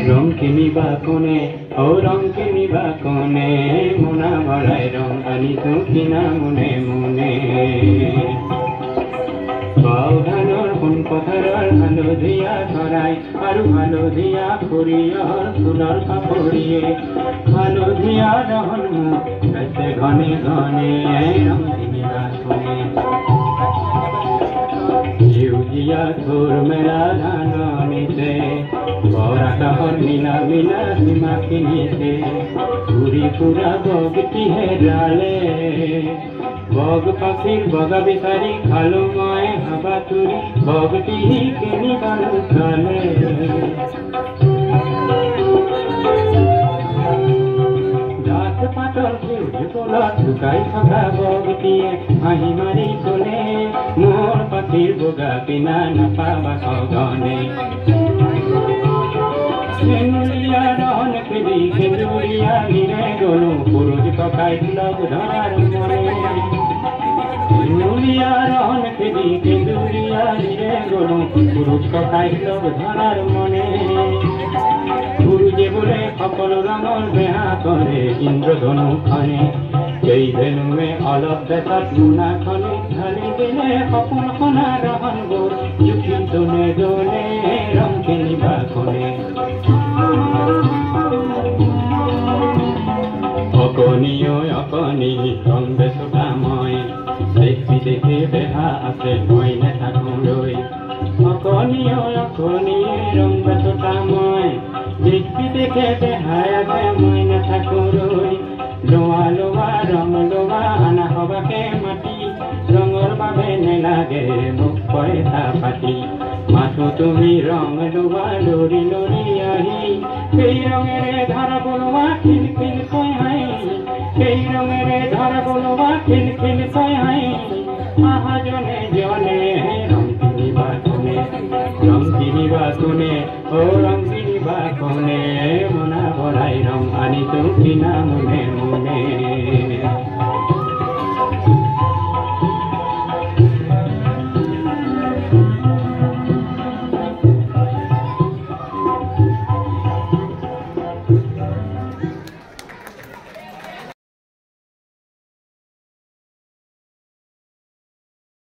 ৰঙকিনি বাকনে ও ৰঙকিনি বাকনে মোনা ভৰাই ৰং আনিছো কিনা মনে মনে বাউধানৰ সোণ পথাৰৰ হালধীয়া চৰাই আৰু হালধীয়া সৰিয়হৰ ফুলৰ পাপৰিয়ে হালধীয়া ৰহন আছে ঘনে ঘনে ৰঙকিনি বাকনে সেউজীয়া থোৰ মেলা ধাননিতে বৰাকাহৰ নীলা নীলা সীমা কিনিছে ঘূৰি ফুৰা বগটি হেৰালে বগ পাখিৰ বগা বিচাৰি খালো মই হাবাতুৰি বগটি কিনিবালো চালে গাছ পাতৰ সেউজী তলত লুকাই থকা বগটিয়ে হাঁহি মাৰি কলে মোৰ পাখিৰ বগা পিনা নাপাবা সঘনে সেন্দুৰীয়া ৰহন খেদি সেন্দুৰীয়া নিৰে গলো পুৰুষ ককাই লগ ধৰাৰ মনে সেন্দুৰীয়া ৰহন খেদি সেন্দুৰীয়া নিৰে গলো পুৰুষ ককাই লগ ধৰাৰ মনে গুৰুজে বোলে সকলো ৰঙৰ বেহা কৰে ইন্দ্ৰধনুখনে সেই ধেনুৱে অলপ বেচত মোনাখনে ঢালি দিলে সপোন সনা ৰহনবোৰ জুখি জনে জনে ৰঙখিনি বাখনে অকণি অকণি ৰং বেচোতা মই দেখি দেখি বেহা আছে মই নেথাকোঁলৈ অকণি অকণি ৰং বেচোতা মই দেখি দেখি বেহাই আছে মই নেথাকোঁলৈ লোৱা লোৱা ৰং লোৱা আনা সবাকে মাতি ৰঙৰ বাবে নেলাগে মোক পইচা পাতি মাথো তুমি ৰং লোৱা লৰি লৰি আহি সেই ৰঙেৰে ধৰা বলোৱা খিল খিল কৈ হাঁহি সেই ৰঙেৰে ধৰা বলোৱা খিল খিল কৈ হাঁহি আহা জনে জনে ৰং কিনিবা কোনে অ ৰং কিনিবা কোনে মোনা ভৰাই ৰং আনিছো কিনা